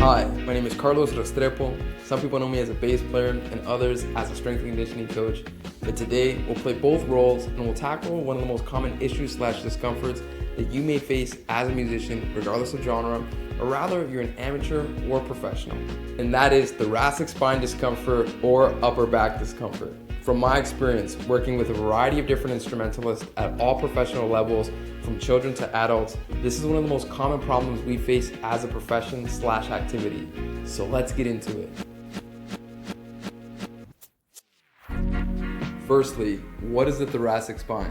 Hi, my name is Carlos Restrepo. Some people know me as a bass player and others as a strength and conditioning coach. But today, we'll play both roles and we'll tackle one of the most common issues/discomforts that you may face as a musician, regardless of genre, or rather you're an amateur or professional. And that is thoracic spine discomfort or upper back discomfort. From my experience working with a variety of different instrumentalists at all professional levels, from children to adults, this is one of the most common problems we face as a profession/activity. So let's get into it. Firstly, what is the thoracic spine?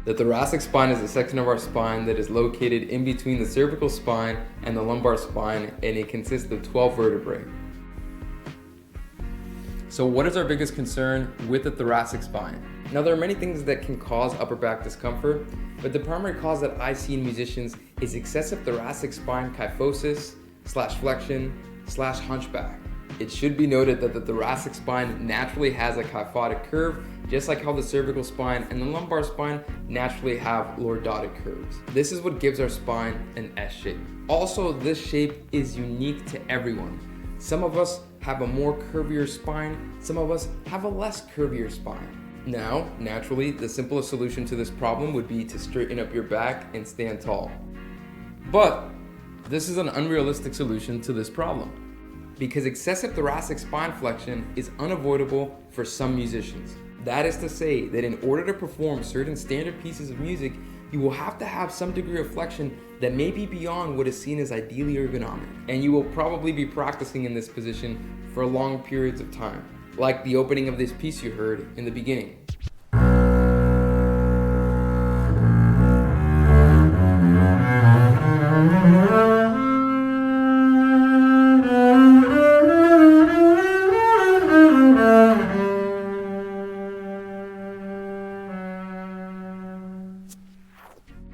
The thoracic spine is a section of our spine that is located in between the cervical spine and the lumbar spine, and it consists of 12 vertebrae. So what is our biggest concern with the thoracic spine? Now, there are many things that can cause upper back discomfort, but the primary cause that I see in musicians is excessive thoracic spine kyphosis/flexion/hunchback. It should be noted that the thoracic spine naturally has a kyphotic curve, just like how the cervical spine and the lumbar spine naturally have lordotic curves. This is what gives our spine an S shape. Also, this shape is unique to everyone. Some of us have a more curvier spine, some of us have a less curvier spine. Now, naturally, the simplest solution to this problem would be to straighten up your back and stand tall. But this is an unrealistic solution to this problem, because excessive thoracic spine flexion is unavoidable for some musicians. That is to say that in order to perform certain standard pieces of music, you will have to have some degree of flexion that may be beyond what is seen as ideally ergonomic. And you will probably be practicing in this position for long periods of time, like the opening of this piece you heard in the beginning.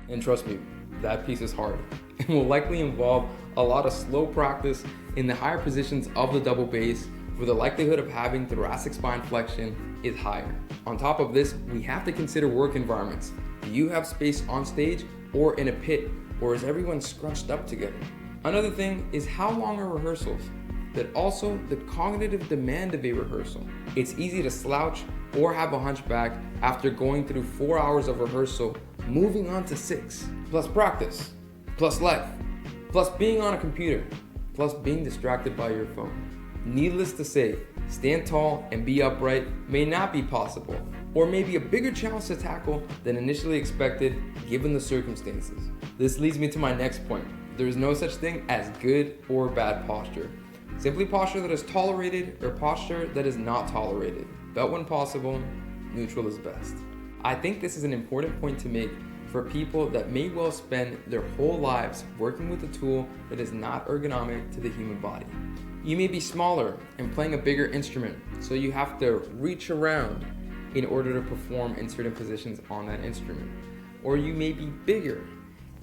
And trust me, that piece is hard and will likely involve a lot of slow practice in the higher positions of the double bass, where the likelihood of having thoracic spine flexion is higher. On top of this, we have to consider work environments. Do you have space on stage or in a pit, or is everyone scrunched up together? Another thing is how long are rehearsals, but also the cognitive demand of a rehearsal. It's easy to slouch or have a hunchback after going through 4 hours of rehearsal, moving on to 6, plus practice, plus life, plus being on a computer, plus being distracted by your phone. Needless to say, stand tall and be upright may not be possible, or may be a bigger challenge to tackle than initially expected given the circumstances. This leads me to my next point. There is no such thing as good or bad posture. Simply posture that is tolerated or posture that is not tolerated. But when possible, neutral is best. I think this is an important point to make for people that may well spend their whole lives working with a tool that is not ergonomic to the human body. You may be smaller and playing a bigger instrument, so you have to reach around in order to perform in certain positions on that instrument. Or you may be bigger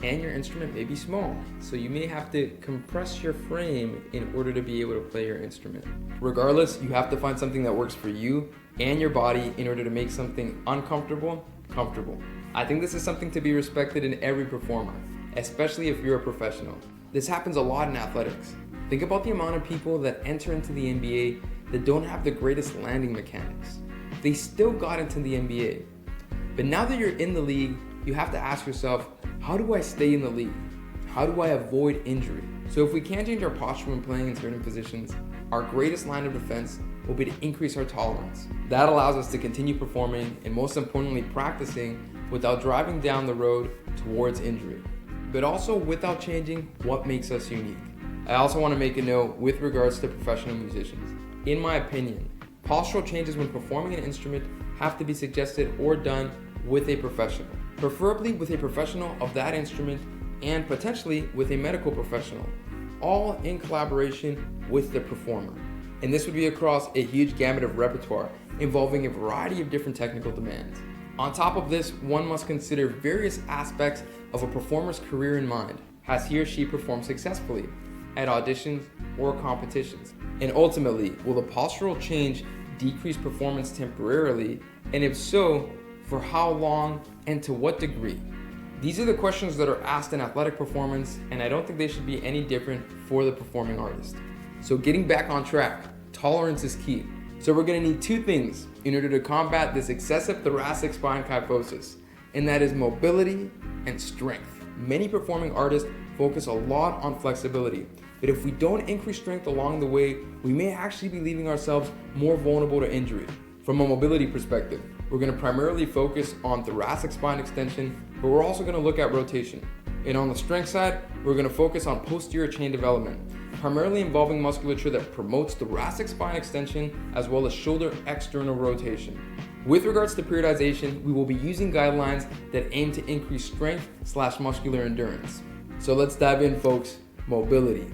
and your instrument may be small, so you may have to compress your frame in order to be able to play your instrument. Regardless, you have to find something that works for you and your body in order to make something uncomfortable comfortable. I think this is something to be respected in every performer, especially if you're a professional. This happens a lot in athletics. Think about the amount of people that enter into the NBA that don't have the greatest landing mechanics. They still got into the NBA. But now that you're in the league, you have to ask yourself, how do I stay in the league? How do I avoid injury? So if we can't change our posture when playing in certain positions, our greatest line of defense will be to increase our tolerance. That allows us to continue performing and most importantly practicing without driving down the road towards injury, but also without changing what makes us unique. I also want to make a note with regards to professional musicians. In my opinion, postural changes when performing an instrument have to be suggested or done with a professional, preferably with a professional of that instrument and potentially with a medical professional, all in collaboration with the performer. And this would be across a huge gamut of repertoire involving a variety of different technical demands. On top of this, one must consider various aspects of a performer's career in mind. Has he or she performed successfully at auditions or competitions? And ultimately, will the postural change decrease performance temporarily? And if so, for how long and to what degree? These are the questions that are asked in athletic performance, and I don't think they should be any different for the performing artist. So getting back on track, tolerance is key. So we're gonna need two things in order to combat this excessive thoracic spine kyphosis, and that is mobility and strength. Many performing artists focus a lot on flexibility, but if we don't increase strength along the way, we may actually be leaving ourselves more vulnerable to injury. From a mobility perspective, we're going to primarily focus on thoracic spine extension, but we're also going to look at rotation. And on the strength side, we're going to focus on posterior chain development, primarily involving musculature that promotes thoracic spine extension as well as shoulder external rotation. With regards to periodization, we will be using guidelines that aim to increase strength/muscular endurance. So let's dive in, folks. Mobility.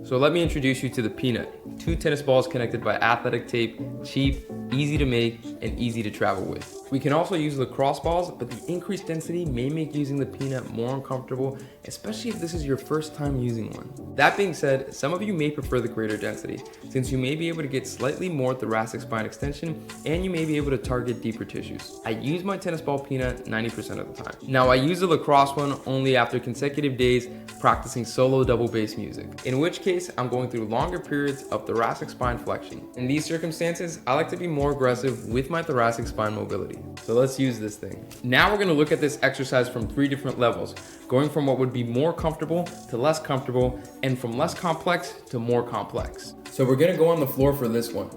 So let me introduce you to the Peanut. 2 tennis balls connected by athletic tape, cheap, easy to make, and easy to travel with. We can also use lacrosse balls, but the increased density may make using the Peanut more uncomfortable, especially if this is your first time using one. That being said, some of you may prefer the greater density, since you may be able to get slightly more thoracic spine extension, and you may be able to target deeper tissues. I use my tennis ball Peanut 90% of the time. Now, I use the lacrosse one only after consecutive days practicing solo double bass music, in which case I'm going through longer periods of thoracic spine flexion. In these circumstances, I like to be more aggressive with my thoracic spine mobility. So let's use this thing. Now we're gonna look at this exercise from 3 different levels, going from what would be more comfortable to less comfortable, and from less complex to more complex. So we're gonna go on the floor for this one.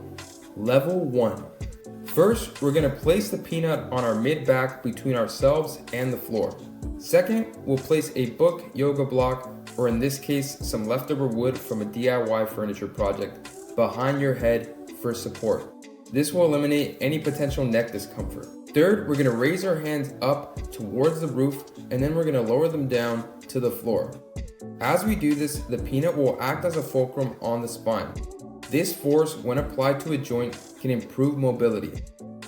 Level 1. First, we're gonna place the Peanut on our mid-back between ourselves and the floor. Second, we'll place a book, yoga block, or in this case, some leftover wood from a DIY furniture project behind your head for support. This will eliminate any potential neck discomfort. Third, we're gonna raise our hands up towards the roof, and then we're gonna lower them down to the floor. As we do this, the Peanut will act as a fulcrum on the spine. This force, when applied to a joint, can improve mobility.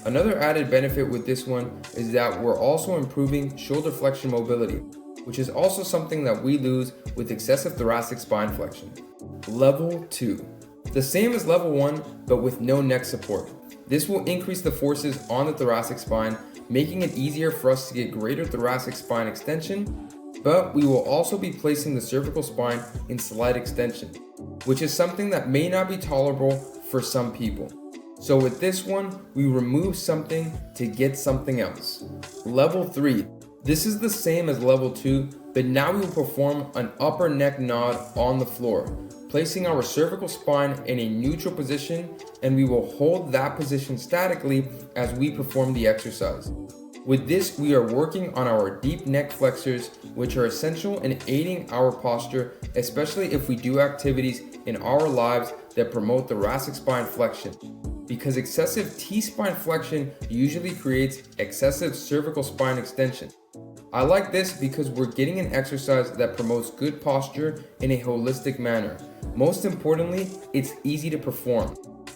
Another added benefit with this one is that we're also improving shoulder flexion mobility, which is also something that we lose with excessive thoracic spine flexion. Level 2. The same as level 1, but with no neck support. This will increase the forces on the thoracic spine, making it easier for us to get greater thoracic spine extension, but we will also be placing the cervical spine in slight extension, which is something that may not be tolerable for some people. So with this one, we remove something to get something else. Level 3. This is the same as level 2, but now we will perform an upper neck nod on the floor, placing our cervical spine in a neutral position, and we will hold that position statically as we perform the exercise. With this, we are working on our deep neck flexors, which are essential in aiding our posture, especially if we do activities in our lives that promote thoracic spine flexion. Because excessive T-spine flexion usually creates excessive cervical spine extension. I like this because we're getting an exercise that promotes good posture in a holistic manner. Most importantly, it's easy to perform.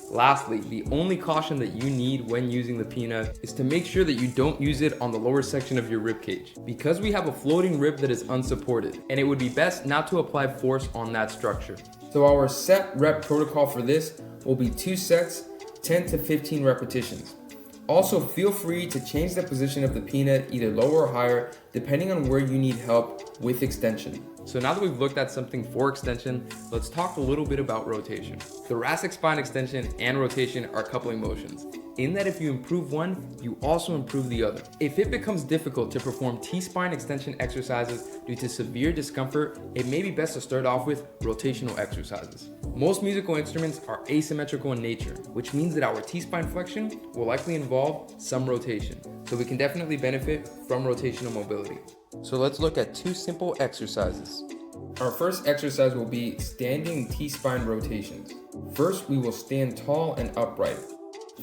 Lastly, the only caution that you need when using the Peanut is to make sure that you don't use it on the lower section of your rib cage, because we have a floating rib that is unsupported, and it would be best not to apply force on that structure. So our set rep protocol for this will be 2 sets, 10 to 15 repetitions. Also, feel free to change the position of the Peanut either lower or higher, depending on where you need help with extension. So now that we've looked at something for extension, let's talk a little bit about rotation. Thoracic spine extension and rotation are coupling motions, in that if you improve one, you also improve the other. If it becomes difficult to perform T-spine extension exercises due to severe discomfort, it may be best to start off with rotational exercises. Most musical instruments are asymmetrical in nature, which means that our T-spine flexion will likely involve some rotation, so we can definitely benefit from rotational mobility. So let's look at 2 simple exercises. Our first exercise will be standing T-spine rotations. First, we will stand tall and upright.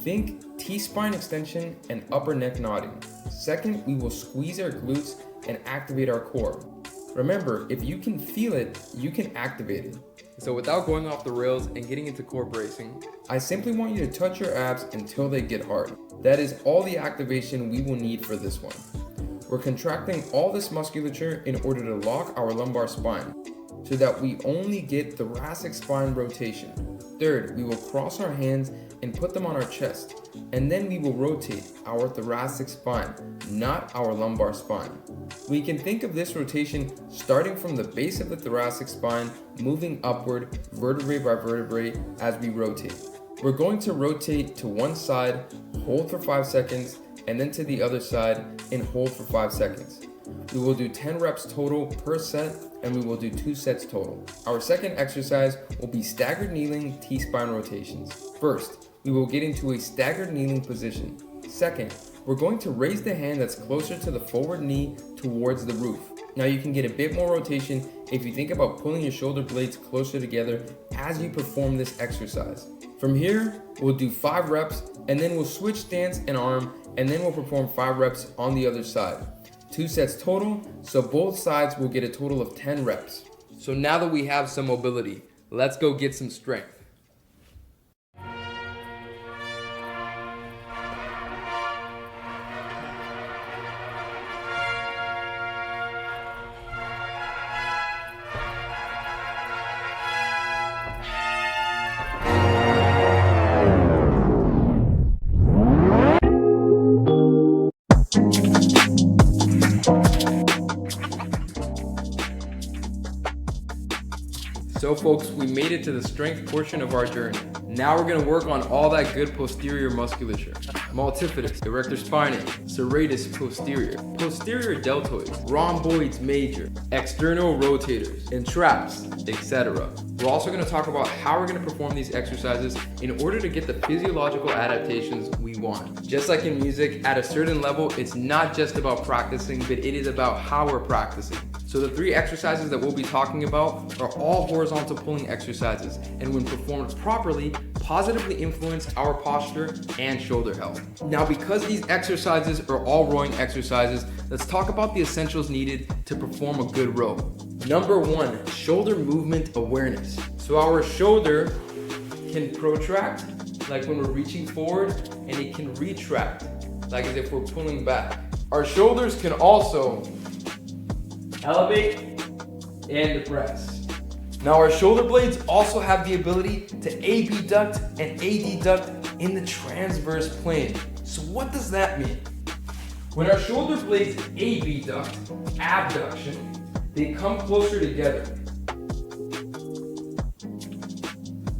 Think T-spine extension and upper neck nodding. Second, we will squeeze our glutes and activate our core. Remember, if you can feel it, you can activate it. So without going off the rails and getting into core bracing, I simply want you to touch your abs until they get hard. That is all the activation we will need for this one. We're contracting all this musculature in order to lock our lumbar spine, so that we only get thoracic spine rotation. Third, we will cross our hands and put them on our chest. And then we will rotate our thoracic spine, not our lumbar spine. We can think of this rotation starting from the base of the thoracic spine, moving upward vertebrae by vertebrae as we rotate. We're going to rotate to one side, hold for 5 seconds, and then to the other side and hold for 5 seconds. We will do 10 reps total per set, and we will do 2 sets total. Our second exercise will be staggered kneeling T-spine rotations. First, we will get into a staggered kneeling position. Second, we're going to raise the hand that's closer to the forward knee towards the roof. Now you can get a bit more rotation if you think about pulling your shoulder blades closer together as you perform this exercise. From here, we'll do 5 reps, and then we'll switch stance and arm, and then we'll perform 5 reps on the other side. 2 sets total, so both sides will get a total of 10 reps. So now that we have some mobility, let's go get some strength. So folks, we made it to the strength portion of our journey. Now we're going to work on all that good posterior musculature. Multifidus, erector spinae, serratus posterior, posterior deltoids, rhomboids major, external rotators, and traps, etc. We're also going to talk about how we're going to perform these exercises in order to get the physiological adaptations we want. Just like in music, at a certain level, it's not just about practicing, but it is about how we're practicing. So the 3 exercises that we'll be talking about are all horizontal pulling exercises, and when performed properly, positively influence our posture and shoulder health. Now, because these exercises are all rowing exercises, let's talk about the essentials needed to perform a good row. Number 1, shoulder movement awareness. So our shoulder can protract, like when we're reaching forward, and it can retract, like as if we're pulling back. Our shoulders can also elevate and depress. Now our shoulder blades also have the ability to abduct and adduct in the transverse plane. So what does that mean? When our shoulder blades abduct, abduction, they come closer together.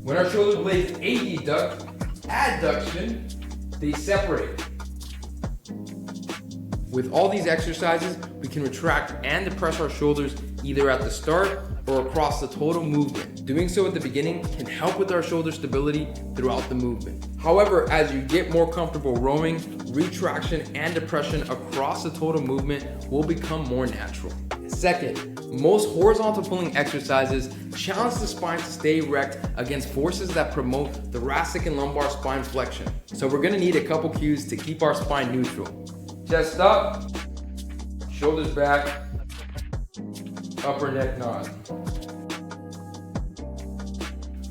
When our shoulder blades adduct, adduction, they separate. With all these exercises, we can retract and depress our shoulders either at the start or across the total movement. Doing so at the beginning can help with our shoulder stability throughout the movement. However, as you get more comfortable rowing, retraction and depression across the total movement will become more natural. Second, most horizontal pulling exercises challenge the spine to stay erect against forces that promote thoracic and lumbar spine flexion. So we're gonna need a couple cues to keep our spine neutral. Chest up, shoulders back, upper neck nod.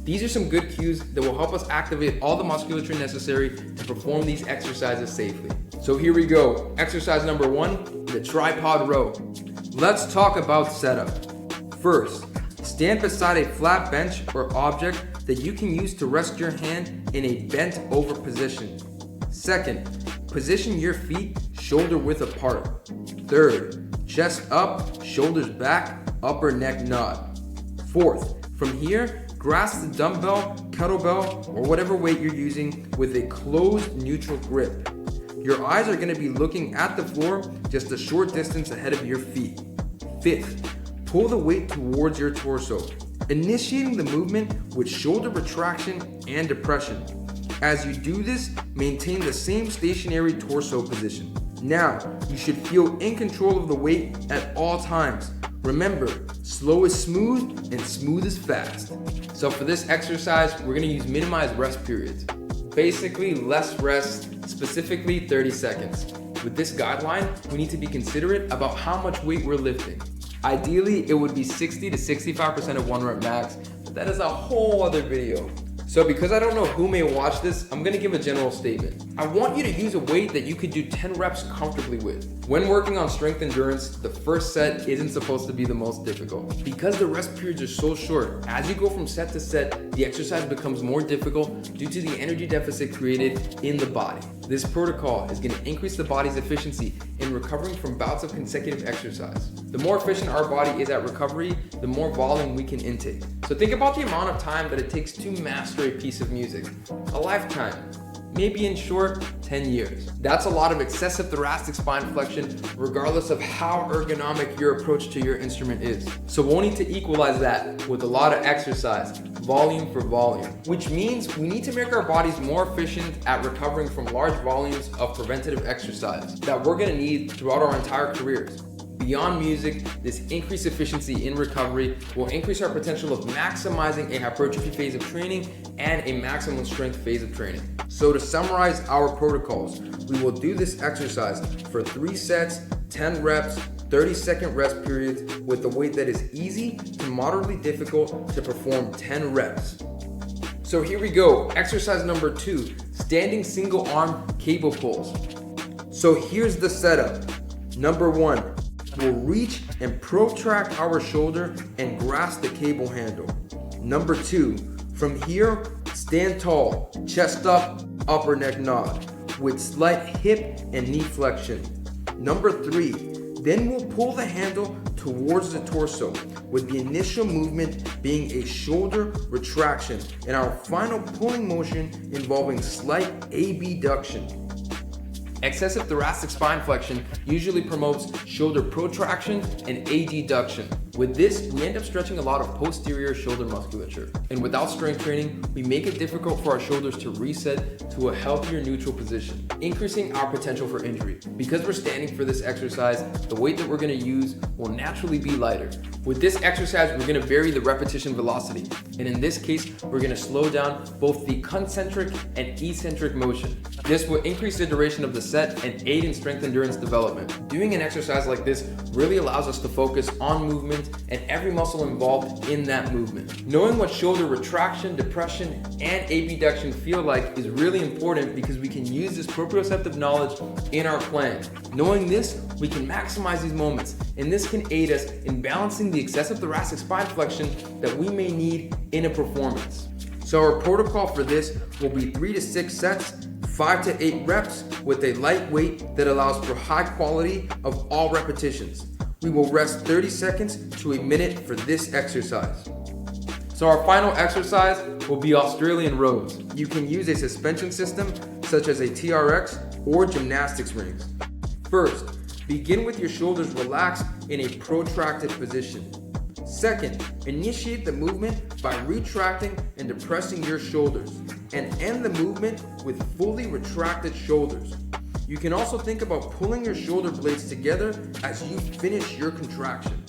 These are some good cues that will help us activate all the musculature necessary to perform these exercises safely. So here we go. Exercise number 1, the tripod row. Let's talk about setup. First, stand beside a flat bench or object that you can use to rest your hand in a bent over position. Second, position your feet shoulder width apart. Third, chest up, shoulders back, upper neck nod. Fourth, from here, grasp the dumbbell, kettlebell, or whatever weight you're using with a closed neutral grip. Your eyes are going to be looking at the floor just a short distance ahead of your feet. Fifth, pull the weight towards your torso, initiating the movement with shoulder retraction and depression. As you do this, maintain the same stationary torso position. Now, you should feel in control of the weight at all times. Remember, slow is smooth and smooth is fast. So for this exercise, we're gonna use minimized rest periods. Basically, less rest, specifically 30 seconds. With this guideline, we need to be considerate about how much weight we're lifting. Ideally, it would be 60 to 65% of 1 rep max, but that is a whole other video. So because I don't know who may watch this, I'm gonna give a general statement. I want you to use a weight that you could do 10 reps comfortably with. When working on strength endurance, the first set isn't supposed to be the most difficult. Because the rest periods are so short, as you go from set to set, the exercise becomes more difficult due to the energy deficit created in the body. This protocol is gonna increase the body's efficiency in recovering from bouts of consecutive exercise. The more efficient our body is at recovery, the more volume we can intake. So think about the amount of time that it takes to master a piece of music. A lifetime. Maybe in short, 10 years. That's a lot of excessive thoracic spine flexion, regardless of how ergonomic your approach to your instrument is. So we'll need to equalize that with a lot of exercise, volume for volume, which means we need to make our bodies more efficient at recovering from large volumes of preventative exercise that we're gonna need throughout our entire careers. Beyond music, this increased efficiency in recovery will increase our potential of maximizing a hypertrophy phase of training and a maximum strength phase of training. So to summarize our protocols, we will do this exercise for 3 sets, 10 reps, 30-second rest periods with a weight that is easy to moderately difficult to perform 10 reps. So here we go, exercise number 2, standing single arm cable pulls. So here's the setup. Number 1, we'll reach and protract our shoulder and grasp the cable handle. Number 2, from here, stand tall, chest up, upper neck nod, with slight hip and knee flexion. Number 3, then we'll pull the handle towards the torso, with the initial movement being a shoulder retraction, and our final pulling motion involving slight abduction. Excessive thoracic spine flexion usually promotes shoulder protraction and adduction. With this, we end up stretching a lot of posterior shoulder musculature. And without strength training, we make it difficult for our shoulders to reset to a healthier neutral position, increasing our potential for injury. Because we're standing for this exercise, the weight that we're gonna use will naturally be lighter. With this exercise, we're gonna vary the repetition velocity. And in this case, we're gonna slow down both the concentric and eccentric motion. This will increase the duration of the set and aid in strength endurance development. Doing an exercise like this really allows us to focus on movement and every muscle involved in that movement. Knowing what shoulder retraction, depression, and abduction feel like is really important because we can use this proprioceptive knowledge in our playing. Knowing this, we can maximize these moments, and this can aid us in balancing the excessive thoracic spine flexion that we may need in a performance. So our protocol for this will be 3 to 6 sets, 5 to 8 reps with a light weight that allows for high quality of all repetitions. We will rest 30 seconds to a minute for this exercise. So our final exercise will be Australian rows. You can use a suspension system such as a TRX or gymnastics rings. First, begin with your shoulders relaxed in a protracted position. Second, initiate the movement by retracting and depressing your shoulders, and end the movement with fully retracted shoulders. You can also think about pulling your shoulder blades together as you finish your contraction.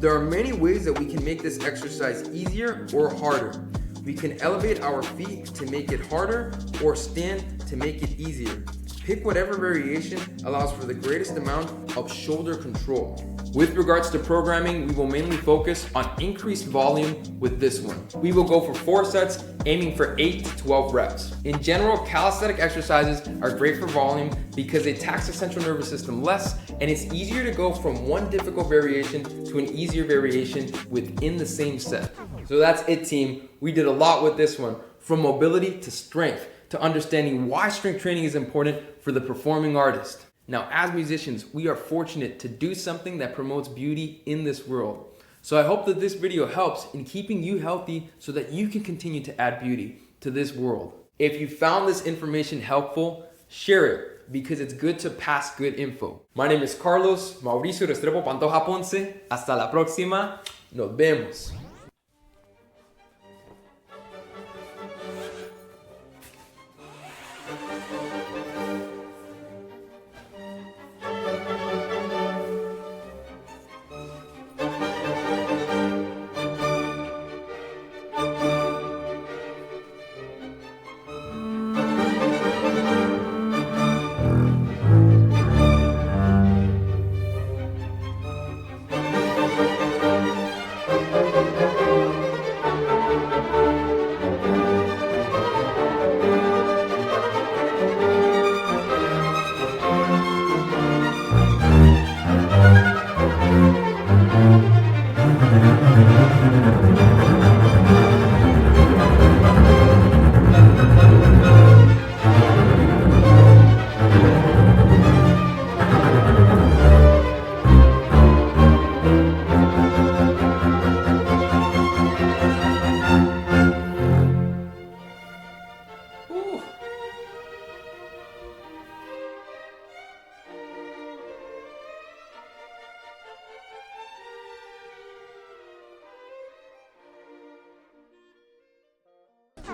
There are many ways that we can make this exercise easier or harder. We can elevate our feet to make it harder or stand to make it easier. Pick whatever variation allows for the greatest amount of shoulder control. With regards to programming, we will mainly focus on increased volume with this one. We will go for 4 sets, aiming for 8 to 12 reps. In general, calisthenic exercises are great for volume because they tax the central nervous system less, and it's easier to go from one difficult variation to an easier variation within the same set. So that's it, team. We did a lot with this one, from mobility to strength, to understanding why strength training is important for the performing artist. Now, as musicians, we are fortunate to do something that promotes beauty in this world. So I hope that this video helps in keeping you healthy so that you can continue to add beauty to this world. If you found this information helpful, share it because it's good to pass good info. My name is Carlos Mauricio Restrepo Pantoja Ponce. Hasta la próxima. Nos vemos.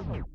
you.